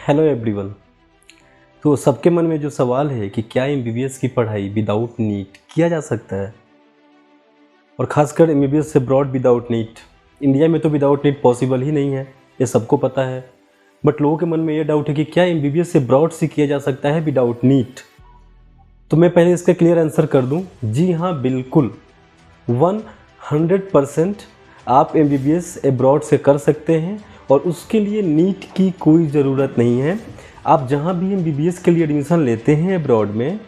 Hello everyone. तो सबके मन में जो सवाल है कि क्या एमबीबीएस की पढ़ाई विदाउट नीट किया जा सकता है, और ख़ासकर एमबीबीएस से ब्रॉड विदाउट नीट। इंडिया में तो विदाउट नीट पॉसिबल ही नहीं है, ये सबको पता है। बट लोगों के मन में ये डाउट है कि क्या एमबीबीएस से ब्रॉड से किया जा सकता है विदाउट नीट। तो मैं पहले इसका क्लियर आंसर कर दूं, जी हाँ बिल्कुल 100% आप एमबीबीएस अब्रॉड से कर सकते हैं और उसके लिए नीट की कोई ज़रूरत नहीं है। आप जहाँ भी एमबीबीएस के लिए एडमिशन लेते हैं अब्रॉड में,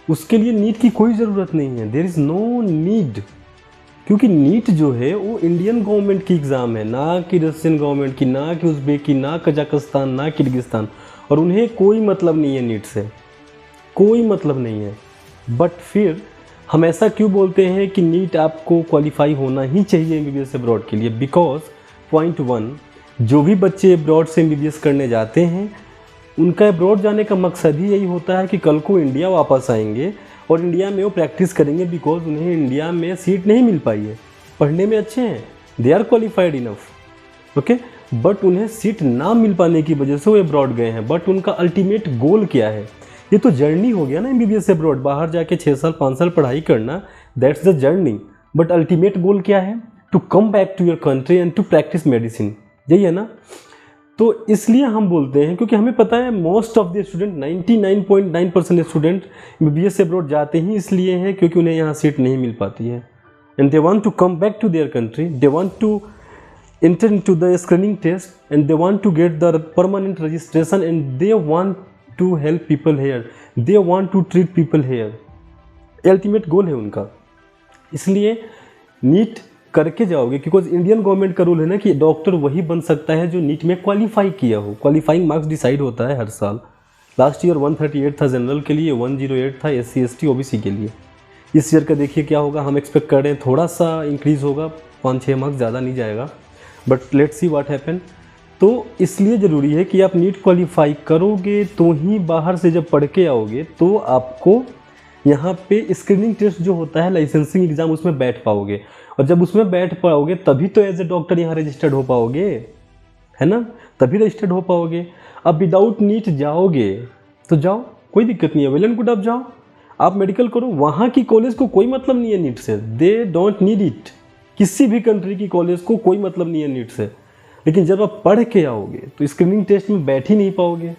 उसके लिए नीट की कोई ज़रूरत नहीं है। देयर इज़ नो नीड, क्योंकि नीट जो है वो इंडियन गवर्नमेंट की एग्ज़ाम है, ना कि रशियन गवर्नमेंट की, ना कि उज़्बेक की, ना कजाकिस्तान, ना किर्गिस्तान। और उन्हें कोई मतलब नहीं है नीट से, कोई मतलब नहीं है। बट फिर हम ऐसा क्यों बोलते हैं कि नीट आपको क्वालिफाई होना ही चाहिए एमबीबीएस अब्रॉड के लिए? बिकॉज पॉइंट 1, जो भी बच्चे अब्रॉड से एमबीबीएस करने जाते हैं, उनका अब्रॉड जाने का मकसद ही यही होता है कि कल को इंडिया वापस आएंगे और इंडिया में वो प्रैक्टिस करेंगे। बिकॉज उन्हें इंडिया में सीट नहीं मिल पाई है, पढ़ने में अच्छे हैं, they are qualified enough, okay, but उन्हें सीट ना मिल पाने की वजह से वो अब्रॉड गए हैं। बट उनका अल्टीमेट गोल क्या है? ये तो जर्नी हो गया ना एमबीबीएस अब्रॉड, बाहर जाके 6 साल 5 साल पढ़ाई करना, that's the journey. But ultimate goal क्या है? To come back to your country and to practise medicine, यही है ना। तो इसलिए हम बोलते हैं, क्योंकि हमें पता है most of the student 99.9% student MBBS abroad जाते ही इसलिए हैं क्योंकि उन्हें यहाँ सीट नहीं मिल पाती है, and they want to come back to their country, they want to enter into the screening test and they want to get the permanent registration and they want to help people here, they want to treat people here, ultimate goal है उनका। इसलिए NEET करके जाओगे, क्योंकि Indian government का rule है ना कि डॉक्टर वही बन सकता है जो नीट में क्वालिफाई किया हो। क्वालिफाइंग मार्क्स डिसाइड होता है हर साल। लास्ट ईयर 138 था जनरल के लिए, 108 था SC ST OBC के लिए। इस ईयर का देखिए क्या होगा, हम एक्सपेक्ट कर रहे हैं थोड़ा सा इंक्रीज़ होगा, 5-6 मार्क्स, ज़्यादा नहीं जाएगा, but let's see what happen. तो इसलिए ज़रूरी है कि आप नीट क्वालिफाई करोगे तो ही बाहर से जब पढ़ के आओगे तो आपको यहाँ पे स्क्रीनिंग टेस्ट जो होता है, लाइसेंसिंग एग्ज़ाम, उसमें बैठ पाओगे। और जब उसमें बैठ पाओगे तभी तो एज ए डॉक्टर यहाँ रजिस्टर्ड हो पाओगे, है ना, तभी रजिस्टर्ड हो पाओगे। अब विदाउट नीट जाओगे तो जाओ, कोई दिक्कत नहीं है, वेल एंड गुड, आप जाओ, आप मेडिकल करो। वहाँ की कॉलेज को कोई मतलब नहीं है नीट से, दे डोंट नीड इट। किसी भी कंट्री की कॉलेज को कोई मतलब नहीं है नीट से। लेकिन जब आप पढ़ के आओगे तो स्क्रीनिंग टेस्ट में बैठ ही नहीं पाओगे,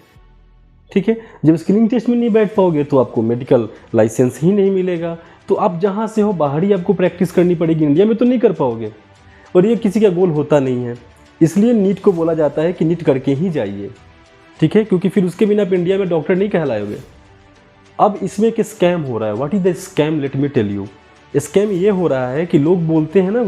ठीक है। जब स्क्रीनिंग टेस्ट में नहीं बैठ पाओगे तो आपको मेडिकल लाइसेंस ही नहीं मिलेगा। तो आप जहाँ से हो बाहर ही आपको प्रैक्टिस करनी पड़ेगी, इंडिया में तो नहीं कर पाओगे। और ये किसी का गोल होता नहीं है, इसलिए नीट को बोला जाता है कि नीट करके ही जाइए, ठीक है, क्योंकि फिर उसके बिना आप इंडिया में डॉक्टर नहीं कहलाओगे। अब इसमें एक स्कैम हो रहा है। What is the scam? Let me tell you. Scam ये हो रहा है कि लोग बोलते हैं ना,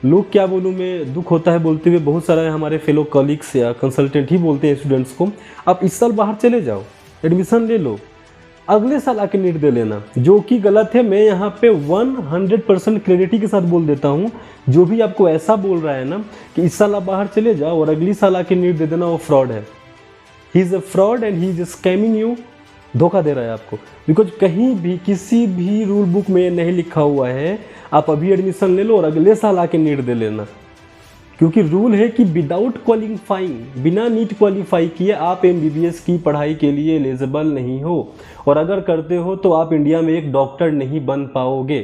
लोग क्या बोलूँ मैं, दुख होता है बोलते हुए, बहुत सारे हमारे फेलो कॉलीग्स या कंसल्टेंट ही बोलते हैं स्टूडेंट्स को, आप इस साल बाहर चले जाओ, एडमिशन ले लो, अगले साल आके नीट दे लेना, जो कि गलत है। मैं यहाँ पे 100% क्रेडिटी के साथ बोल देता हूँ, जो भी आपको ऐसा बोल रहा है ना कि इस साल आप बाहर चले जाओ और अगली साल आके नीट दे देना, वो फ्रॉड है। He is a fraud and he is scamming you, धोखा दे रहा है आपको। बिकॉज कहीं भी किसी भी रूल बुक में नहीं लिखा हुआ है आप अभी एडमिशन ले लो और अगले साल आके नीट दे लेना, क्योंकि रूल है कि विदाउट क्वालिफाइंग, बिना नीट क्वालिफाई किए आप एमबीबीएस की पढ़ाई के लिए एलिजिबल नहीं हो। और अगर करते हो तो आप इंडिया में एक डॉक्टर नहीं बन पाओगे।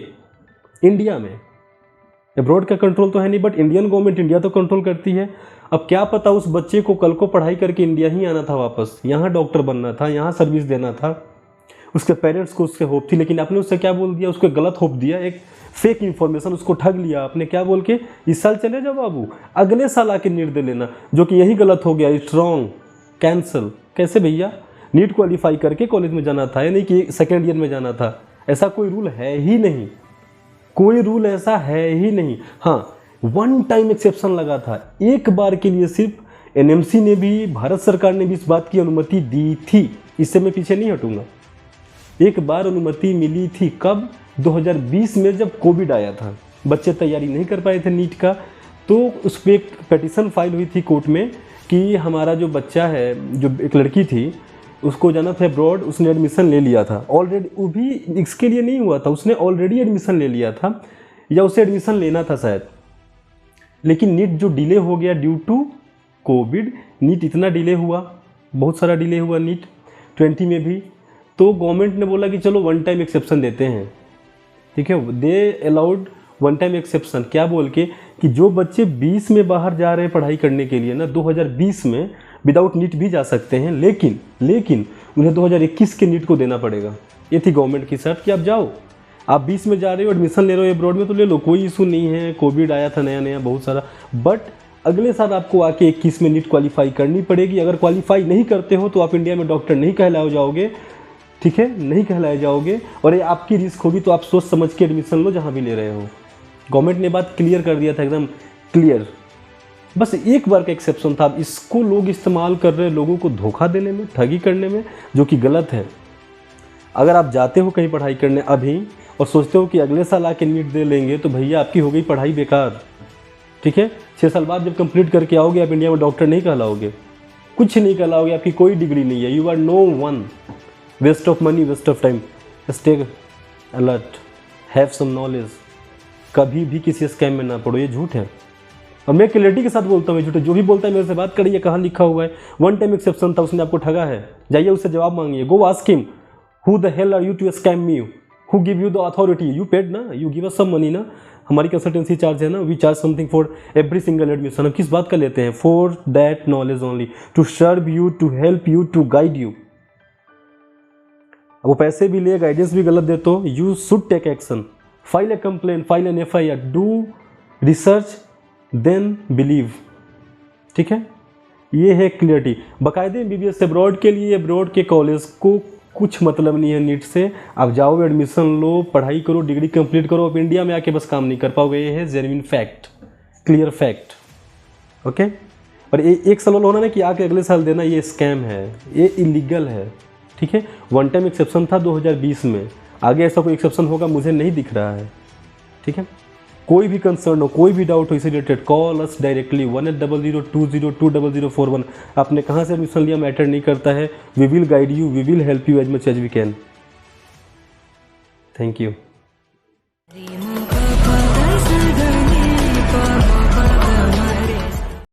इंडिया में, अब्रॉड का कंट्रोल तो है नहीं, बट इंडियन गवर्नमेंट इंडिया तो कंट्रोल करती है। अब क्या पता उस बच्चे को कल को पढ़ाई करके इंडिया ही आना था वापस, यहाँ डॉक्टर बनना था, यहाँ सर्विस देना था, उसके पेरेंट्स को उससे होप थी, लेकिन आपने उससे क्या बोल दिया, उसको गलत होप दिया, एक फेक इन्फॉर्मेशन, उसको ठग लिया आपने। क्या बोल के, इस साल चले जाओ बाबू, अगले साल आके नीट दे लेना, जो कि यही गलत हो गया। It's wrong, cancel. कैसे भैया? नीट क्वालिफाई करके कॉलेज में जाना था, यानी कि सेकेंड ईयर में जाना था। ऐसा कोई रूल है ही नहीं, कोई रूल ऐसा है ही नहीं। हाँ, वन टाइम एक्सेप्शन लगा था, एक बार के लिए सिर्फ एनएमसी ने भी, भारत सरकार ने भी इस बात की अनुमति दी थी। इससे मैं पीछे नहीं हटूंगा। एक बार अनुमति मिली थी, कब? 2020 में, जब कोविड आया था, बच्चे तैयारी नहीं कर पाए थे नीट का, तो उस पर एक पिटीशन फाइल हुई थी कोर्ट में कि हमारा जो बच्चा है, जो एक लड़की थी, उसको जाना था अब्रॉड, उसने एडमिशन ले लिया था ऑलरेडी। वो भी इसके लिए नहीं हुआ था, उसने ऑलरेडी एडमिशन ले लिया था, या उसे एडमिशन लेना था शायद, लेकिन नीट जो डिले हो गया ड्यू टू कोविड, नीट इतना डिले हुआ बहुत सारा डिले हुआ नीट 20 में भी, तो गवर्नमेंट ने बोला कि चलो वन टाइम एक्सेप्शन देते हैं, ठीक है। They allowed one time exception, क्या बोल के कि जो बच्चे 20 में बाहर जा रहे हैं पढ़ाई करने के लिए ना, 2020 में विदाउट नीट भी जा सकते हैं, लेकिन उन्हें 2021 के नीट को देना पड़ेगा। ये थी गवर्नमेंट की शर्त कि आप जाओ, आप 20 में जा रहे हो, एडमिशन ले रहे हो अब्रॉड में, तो ले लो, कोई इशू नहीं है। कोविड आया था नया बहुत सारा, बट अगले साल आपको आके 21 में नीट क्वालिफाई करनी पड़ेगी। अगर क्वालिफाई नहीं करते हो तो आप इंडिया में डॉक्टर नहीं कहलाए जाओगे, ठीक है, नहीं कहलाए जाओगे, और ये आपकी रिस्क होगी। तो आप सोच समझ के एडमिशन लो जहाँ भी ले रहे हो। गवर्नमेंट ने बात क्लियर कर दिया था, एकदम क्लियर। बस एक बार का एक्सेप्शन था। अब इसको लोग इस्तेमाल कर रहे हैं लोगों को धोखा देने में, ठगी करने में, जो कि गलत है। अगर आप जाते हो कहीं पढ़ाई करने अभी और सोचते हो कि अगले साल आके नीट दे लेंगे, तो भैया आपकी हो गई पढ़ाई बेकार, ठीक है। 6 साल बाद जब कंप्लीट करके आओगे, आप इंडिया में डॉक्टर नहीं कहलाओगे, कुछ नहीं कहलाओगे, आपकी कोई डिग्री नहीं है। You are no one, waste of money, waste of time. Stay alert, have some knowledge. कभी भी किसी स्कैम में ना पड़ो, ये झूठ है। और मैं क्लियरिटी के साथ बोलता हूँ, झूठ है। जो भी बोलता है मेरे से बात करिए, कहाँ लिखा हुआ है वन टाइम एक्सेप्शन था, उसने आपको ठगा है, जाइए उससे जवाब मांगिए। Go ask him, who the hell are you to scam me, who give you the authority, you paid ना, you give us some money ना। हमारी कंसल्टेंसी चार्ज है ना, we charge something for every single admission. हम किस बात का लेते हैं? For that knowledge only, to serve you, to help you, to guide you. वो पैसे भी ले, गाइडेंस भी गलत दे, तो you should take action, file a complain, file an FIR, do research then believe, ठीक है। ये है क्लियरिटी। बाकायदे MBBS अब्रॉड के लिए, अब्रॉड के कॉलेज को कुछ मतलब नहीं है नीट से। आप जाओ, एडमिशन लो, पढ़ाई करो, डिग्री कंप्लीट करो। आप इंडिया में आके बस काम नहीं कर पाओगे। ये है genuine fact, clear fact, okay. और ये एक साल होना ना कि आके अगले साल देना, ये स्कैम है, ये इलीगल है, ठीक है। वन टाइम एक्सेप्शन था 2020 में, आगे ऐसा कोई एक्सेप्शन होगा मुझे नहीं दिख रहा है, ठीक है। कोई भी कंसर्न हो, कोई भी डाउट हो इसे रिलेटेड, कॉल अस डायरेक्टली 1800202041। आपने कहाँ से एडमिशन लिया मैटर नहीं करता है। We will guide you, we will help you as much as we can. Thank you.